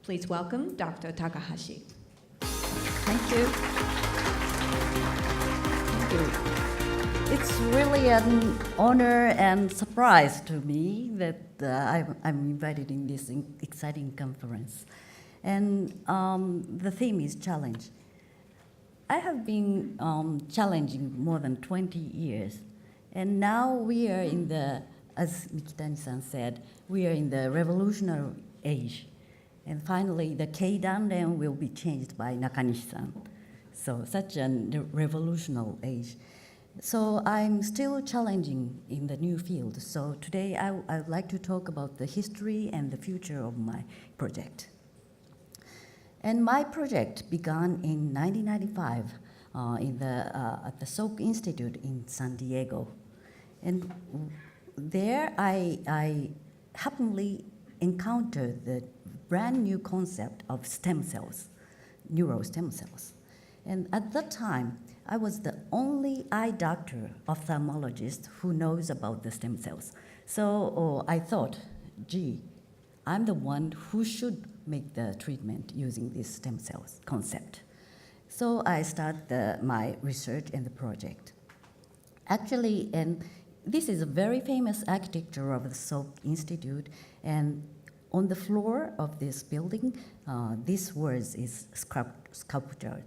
Please welcome Dr. Takahashi. Thank you. Thank you. It's really an honor and surprise to me that I'm invited in this exciting conference. And the theme is challenge. I have been challenging more than 20 years. And now we are in the, as Mikitani-san said, we are in the revolutionary age. And finally, the K-down will be changed by Nakanishi-san. So such a revolutionary age. So I'm still challenging in the new field. So today I would like to talk about the history and the future of my project. And my project began in 1995 at the Salk Institute in San Diego. And there I happily encountered the brand new concept of stem cells, neural stem cells. And at that time, I was the only eye doctor ophthalmologist who knows about the stem cells. So I thought, gee, I'm the one who should make the treatment using this stem cells concept. So I started my research and the project. Actually, and this is a very famous architecture of the Salk Institute, and on the floor of this building, this words is sculptured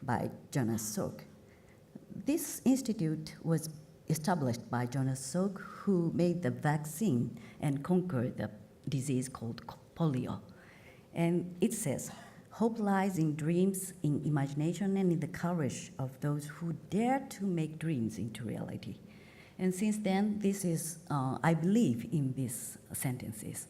by Jonas Salk. This institute was established by Jonas Salk, who made the vaccine and conquered the disease called polio. And it says, hope lies in dreams, in imagination, and in the courage of those who dare to make dreams into reality. And since then, this is, I believe in these sentences.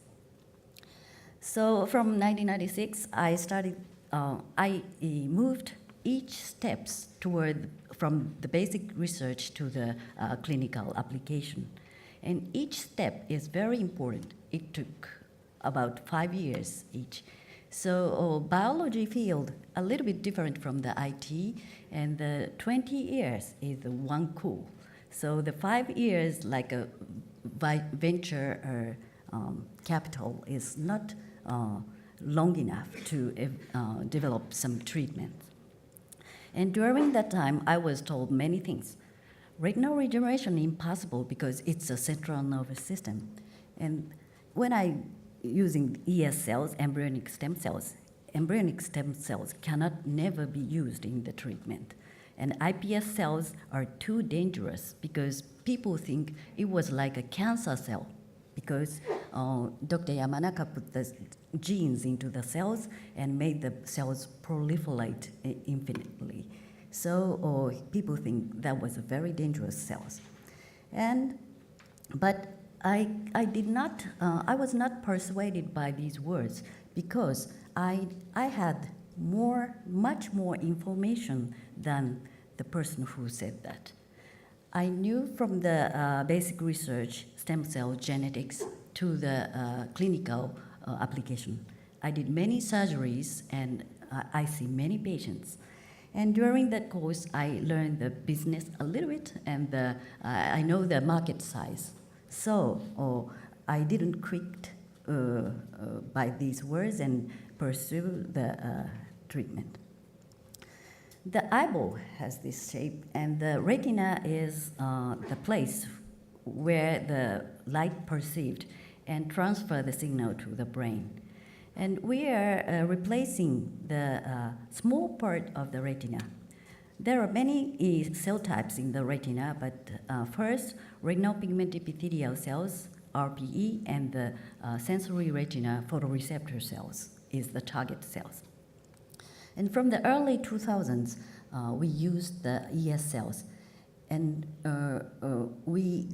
So from 1996, I moved each steps toward from the basic research to the clinical application. And each step is very important. It took about 5 years each. So biology field, a little bit different from the IT, and the 20 years is the one cool. So the 5 years, like a venture capital, is not long enough to develop some treatment. And during that time, I was told many things. Retinal regeneration impossible because it's a central nervous system. And when I using ES cells, embryonic stem cells cannot never be used in the treatment. And iPS cells are too dangerous because people think it was like a cancer cell because Dr. Yamanaka put the genes into the cells and made the cells proliferate infinitely. So people think that was a very dangerous cells. But I was not persuaded by these words because I had much more information than the person who said that. I knew from the basic research, stem cell genetics, to the clinical application. I did many surgeries and I see many patients. And during that course, I learned the business a little bit and I know the market size. So I didn't quit by these words and pursue the treatment. The eyeball has this shape, and the retina is the place where the light perceived and transfer the signal to the brain. And we are replacing the small part of the retina. There are many cell types in the retina, but first, retinal pigment epithelial cells, RPE, and the sensory retina photoreceptor cells is the target cells. And from the early 2000s, we used the ES cells, and we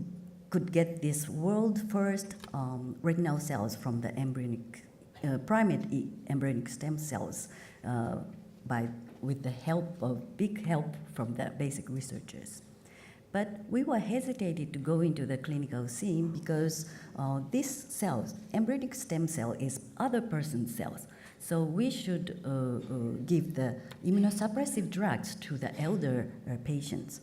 could get this world first retinal cells from the embryonic, primate embryonic stem cells with the big help from the basic researchers. But we were hesitated to go into the clinical scene because this cells, embryonic stem cell is other person's cells. So we should give the immunosuppressive drugs to the elder patients.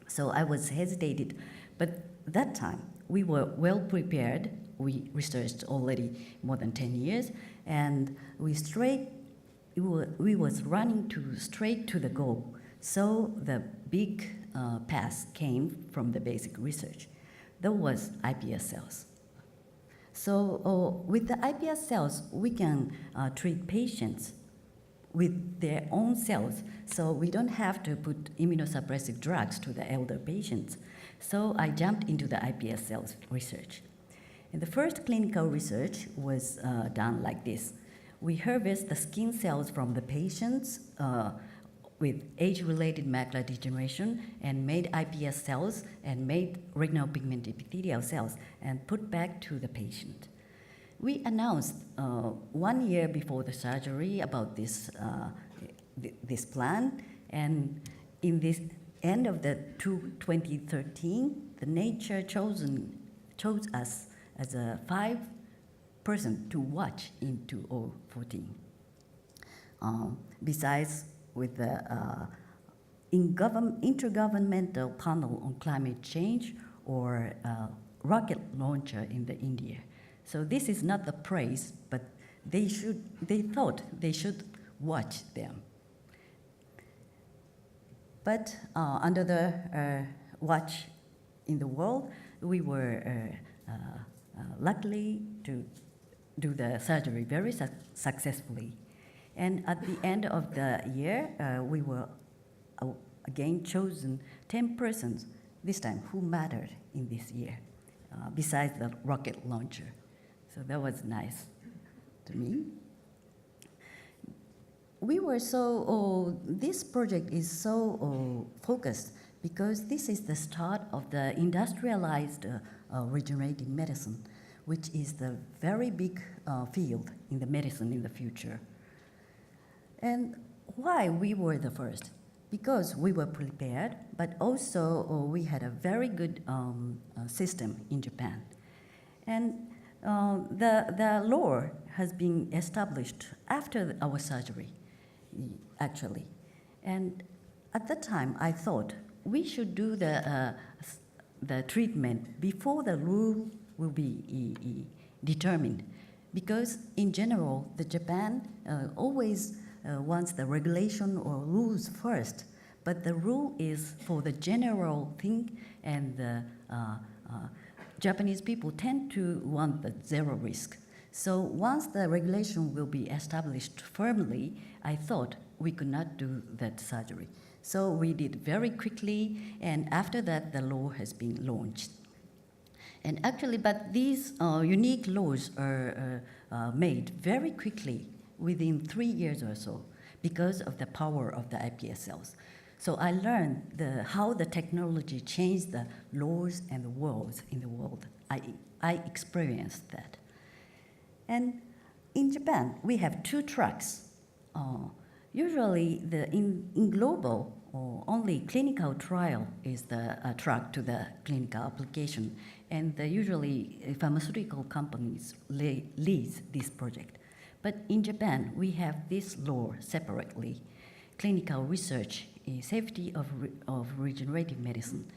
So I was hesitated, but that time we were well prepared. We researched already more than 10 years, and we was running straight to the goal. So the big path came from the basic research. That was iPS cells. So with the iPS cells, we can treat patients with their own cells, so we don't have to put immunosuppressive drugs to the elder patients. So I jumped into the iPS cells research. And the first clinical research was done like this. We harvest the skin cells from the patients with age-related macular degeneration and made iPS cells and made retinal pigment epithelial cells and put back to the patient. We announced 1 year before the surgery about this plan, and in this end of the 2013, the Nature chose us as a 5 person to watch in 2014. Besides, with the Intergovernmental Panel on Climate Change or rocket launcher in the India. So this is not the praise, but they thought they should watch them. But under the watch in the world, we were luckily to do the surgery very successfully. And at the end of the year, we were again chosen 10 persons, this time, who mattered in this year, besides the rocket launcher. So that was nice to me. We were this project is so focused because this is the start of the industrialized regenerative medicine, which is the very big field in the medicine in the future. And why we were the first? Because we were prepared, but also we had a very good system in Japan. And the law has been established after our surgery, actually. And at that time, I thought we should do the treatment before the rule will be determined. Because in general, the Japan always wants the regulation or rules first, but the rule is for the general thing, and the Japanese people tend to want the zero risk. So once the regulation will be established firmly, I thought we could not do that surgery. So we did very quickly, and after that, the law has been launched. And actually, but these unique laws are made very quickly, within 3 years or so, because of the power of the iPS cells. So I learned how the technology changed the laws and the worlds in the world. I experienced that. And in Japan, we have 2 tracks. Usually, in global, only clinical trial is the track to the clinical application, and usually pharmaceutical companies lead this project. But in Japan, we have this law separately: clinical research, safety of regenerative medicine.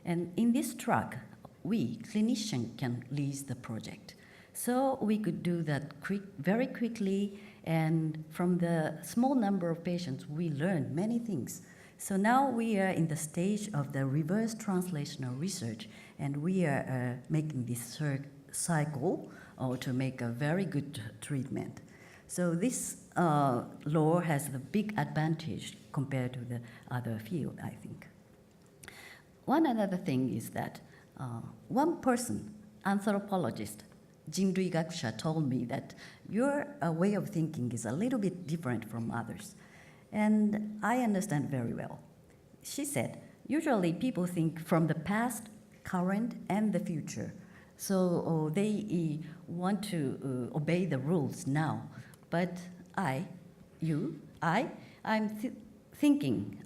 And in this track, we, clinicians, can lead the project. So we could do that very quickly, and from the small number of patients, we learned many things. So now we are in the stage of the reverse translational research, and we are making this cycle to make a very good treatment. So this law has the big advantage compared to the other field, I think. One other thing is that one person, anthropologist, Jinrui Gakusha, told me that your way of thinking is a little bit different from others. And I understand very well. She said, usually people think from the past, current, and the future. So they want to obey the rules now. But I'm thinking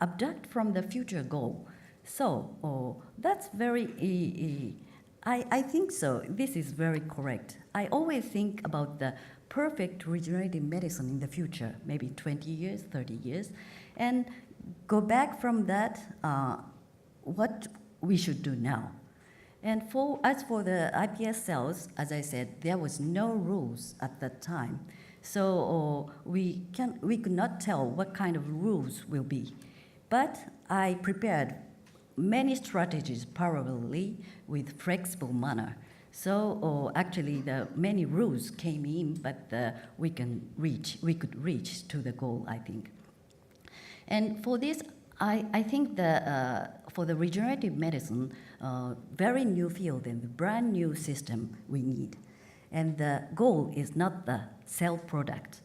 abstract from the future goal. So that's very, I think so. This is very correct. I always think about the perfect regenerative medicine in the future, maybe 20 years, 30 years, and go back from that, what we should do now. And as for the iPS cells, as I said, there was no rules at that time. So we could not tell what kind of rules will be. But I prepared many strategies parallelly with flexible manner. So actually the many rules came in, but we could reach to the goal, I think. And for this, I think for the regenerative medicine, very new field and brand new system we need. And the goal is not the cell product,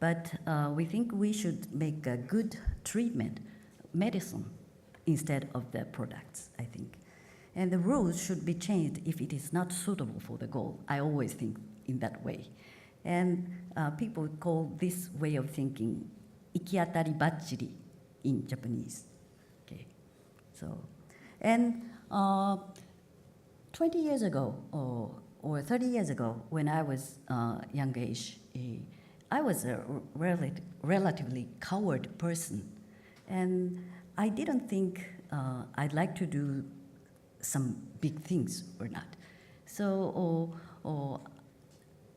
but we think we should make a good treatment, medicine, instead of the products, I think. And the rules should be changed if it is not suitable for the goal. I always think in that way. And people call this way of thinking ikiatari bachiri in Japanese. Okay, so, and 20 years ago or 30 years ago, when I was young age, I was a relatively coward person, and I didn't think I'd like to do some big things or not. So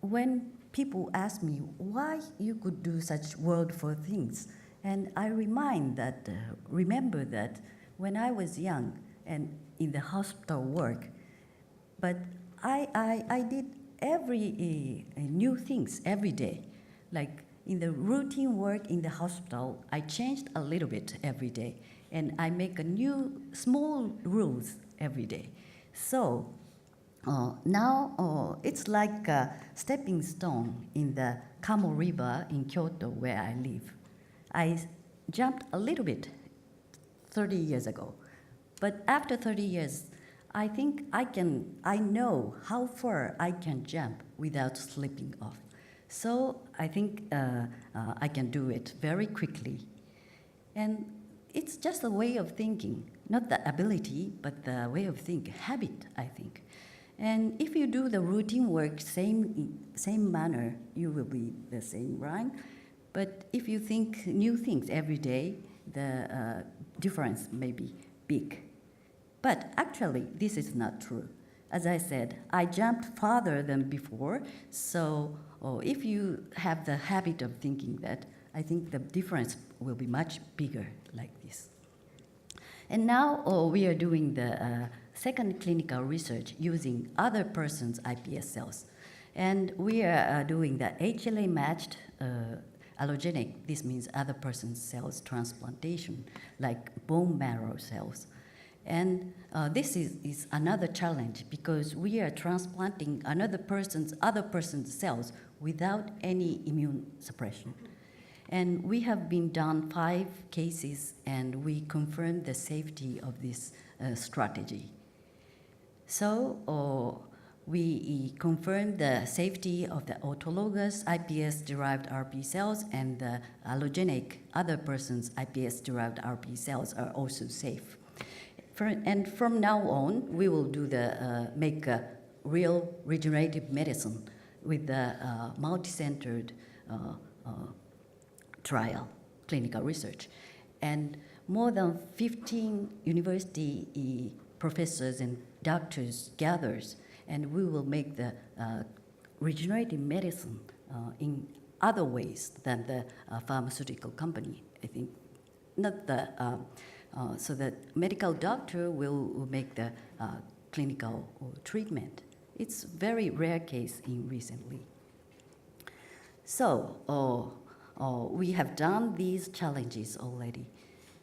when people ask me why you could do such wonderful things, and I remember that when I was young and in the hospital work, but I did every new things every day. Like in the routine work in the hospital, I changed a little bit every day, and I make a new small rules every day. So now it's like a stepping stone in the Kamo River in Kyoto where I live. I jumped a little bit 30 years ago, but after 30 years, I think I know how far I can jump without slipping off. So I think I can do it very quickly. And it's just a way of thinking, not the ability, but the way of thinking, habit, I think. And if you do the routine work same manner, you will be the same, right? But if you think new things every day, the difference may be big. But actually, this is not true. As I said, I jumped farther than before, so if you have the habit of thinking that, I think the difference will be much bigger like this. And now we are doing the second clinical research using other person's iPS cells. And we are doing the HLA-matched allogenic, this means other person's cells transplantation, like bone marrow cells. And this is another challenge because we are transplanting other person's cells without any immune suppression. And we have been done 5 cases, and we confirmed the safety of this strategy. So we confirmed the safety of the autologous iPS-derived RP cells, and the allogenic other person's iPS-derived RP cells are also safe. And from now on, we will do make a real regenerative medicine with the multi-centered trial, clinical research. And more than 15 university professors and doctors gathers, and we will make the regenerative medicine in other ways than the pharmaceutical company, I think. Not the, so that medical doctor will make the clinical treatment. It's very rare case in recently. So we have done these challenges already,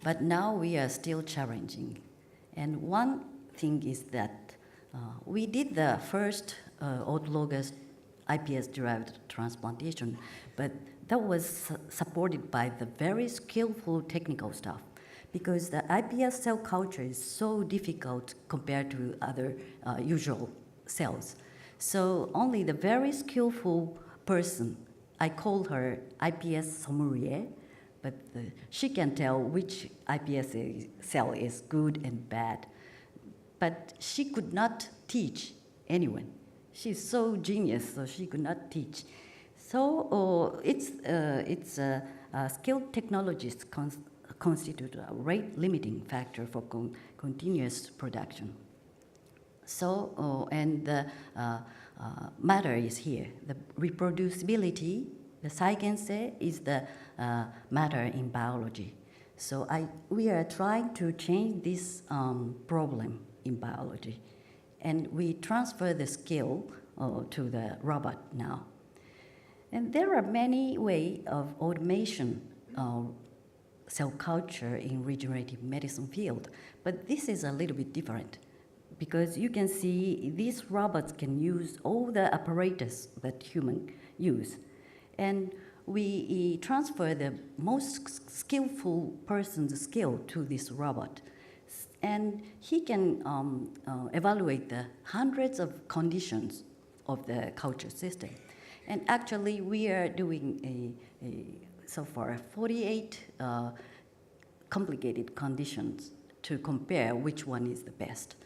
but now we are still challenging. And one thing is that we did the first autologous iPS-derived transplantation, but that was supported by the very skillful technical staff, because the iPS cell culture is so difficult compared to other usual cells. So only the very skillful person, I call her iPS sommelier, but she can tell which iPS cell is good and bad. But she could not teach anyone. She's so genius, so she could not teach. So skilled technologists constitute a rate limiting factor for continuous production. So, and the matter is here. The reproducibility, the science is the matter in biology. So we are trying to change this problem in biology. And we transfer the skill to the robot now. And there are many ways of automation cell culture in regenerative medicine field, but this is a little bit different because you can see these robots can use all the apparatus that humans use. And we transfer the most skillful person's skill to this robot. And he can evaluate the hundreds of conditions of the culture system. And actually, we are doing so far 48 complicated conditions to compare which one is the best.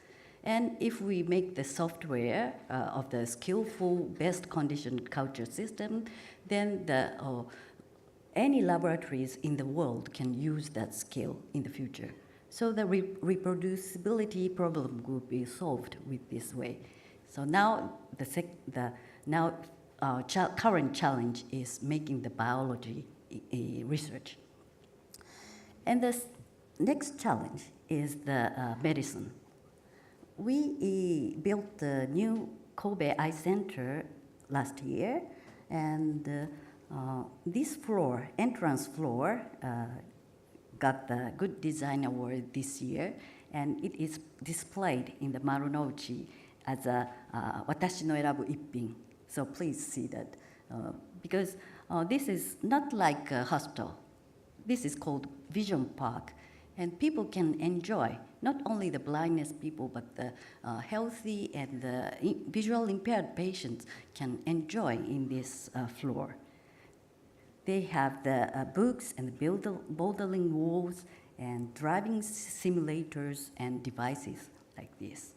And if we make the software of the skillful best conditioned culture system, then any laboratories in the world can use that skill in the future. So the reproducibility problem will be solved with this way. So now current challenge is making the biology research. And the next challenge is the medicine. We built the new Kobe Eye Center last year, and this floor, entrance floor, got the Good Design Award this year, and it is displayed in the Marunouchi as a Watashi no Erabu Ippin. So please see that, because this is not like a hospital. This is called Vision Park, and people can enjoy, not only the blindness people, but the healthy and the visual impaired patients can enjoy in this floor. They have the books and bouldering walls and driving simulators and devices like this.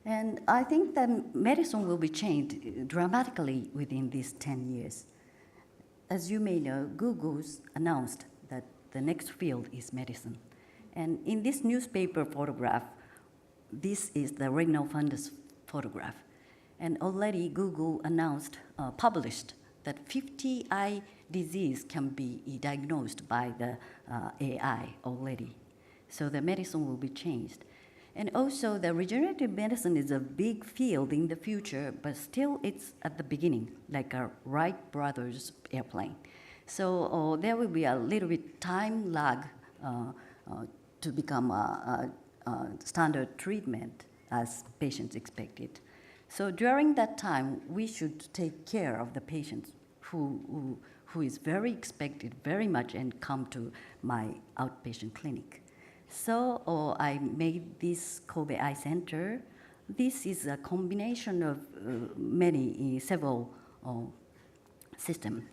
And I think that medicine will be changed dramatically within these 10 years. As you may know, Google's announced that the next field is medicine. And in this newspaper photograph, this is the retinal fundus photograph. And already Google announced, published, that 50 eye disease can be diagnosed by the AI already. So the medicine will be changed. And also the regenerative medicine is a big field in the future, but still it's at the beginning, like a Wright brothers airplane. So there will be a little bit time lag to become a standard treatment as patients expected. So during that time, we should take care of the patients who is very expected very much and come to my outpatient clinic. So I made this Kobe Eye Center. This is a combination of several systems.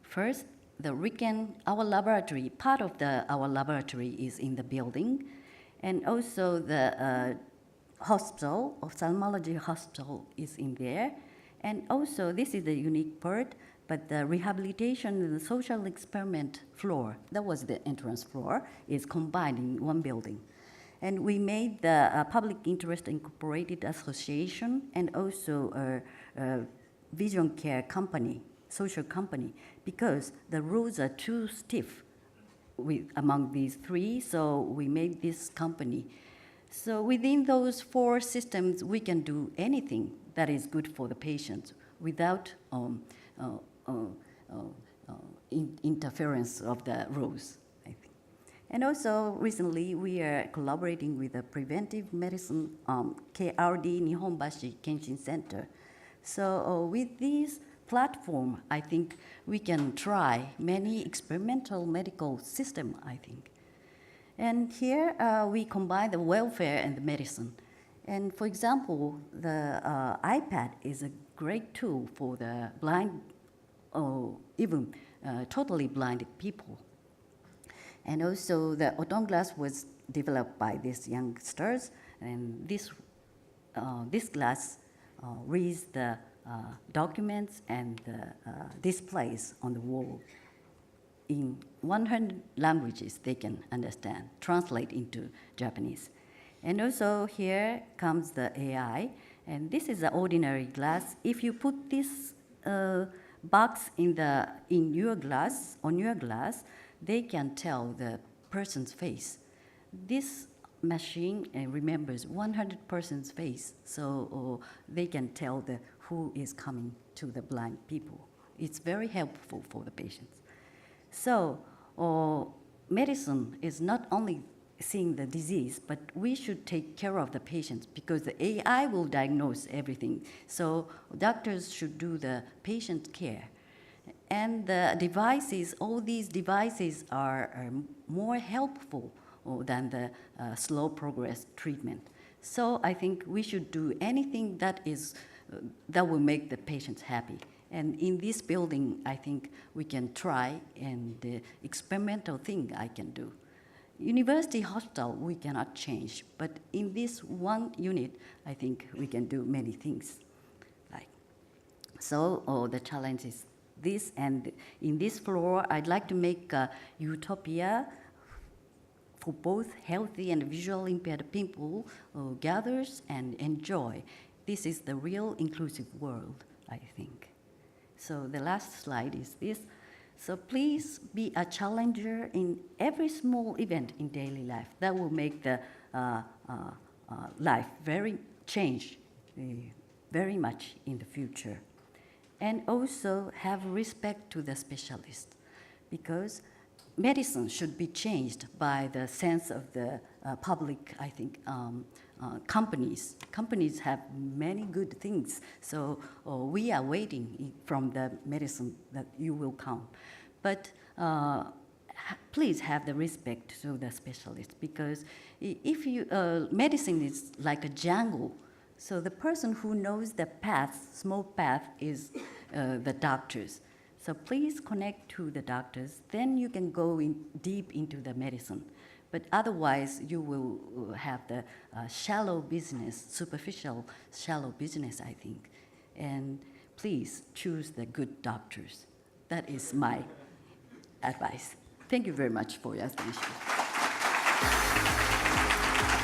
First, our laboratory, part of our laboratory is in the building, and also the hospital, ophthalmology hospital is in there. And also, this is the unique part, but the rehabilitation and the social experiment floor, that was the entrance floor, is combined in one building. And we made the Public Interest Incorporated Association and also a vision care company, social company, because the rules are too stiff among these three, so we made this company. So within those four systems, we can do anything that is good for the patients without interference of the rules, I think. And also recently, we are collaborating with the Preventive Medicine KRD Nihonbashi Kenshin Center. So with this platform, I think we can try many experimental medical systems, I think. And here we combine the welfare and the medicine. And for example, the iPad is a great tool for the blind or even totally blinded people. And also the Otonglass was developed by these youngsters, and this glass reads the documents and displays on the wall. In 100 languages they can understand, translate into Japanese. And also here comes the AI, and this is the ordinary glass. If you put this box in your glass, on your glass, they can tell the person's face. This machine remembers 100 person's face, so they can tell who is coming to the blind people. It's very helpful for the patients. So medicine is not only seeing the disease, but we should take care of the patients because the AI will diagnose everything. So doctors should do the patient care. And the devices, all these devices are more helpful than the slow progress treatment. So I think we should do anything that will make the patients happy. And in this building, I think we can try, and the experimental thing I can do. University hospital, we cannot change, but in this one unit, I think we can do many things. So the challenge is this, and in this floor, I'd like to make a utopia for both healthy and visually impaired people gathers and enjoy. This is the real inclusive world, I think. So the last slide is this. So please be a challenger in every small event in daily life. That will make the life change very much in the future. And also have respect to the specialist, because medicine should be changed by the sense of the public, I think. Companies have many good things, so we are waiting from the medicine that you will come. But please have the respect to the specialist, because if medicine is like a jungle, so the person who knows the path, small path, is the doctors. So please connect to the doctors, then you can go deep into the medicine. But otherwise, you will have the shallow business, superficial shallow business, I think. And please choose the good doctors. That is my advice. Thank you very much for your attention.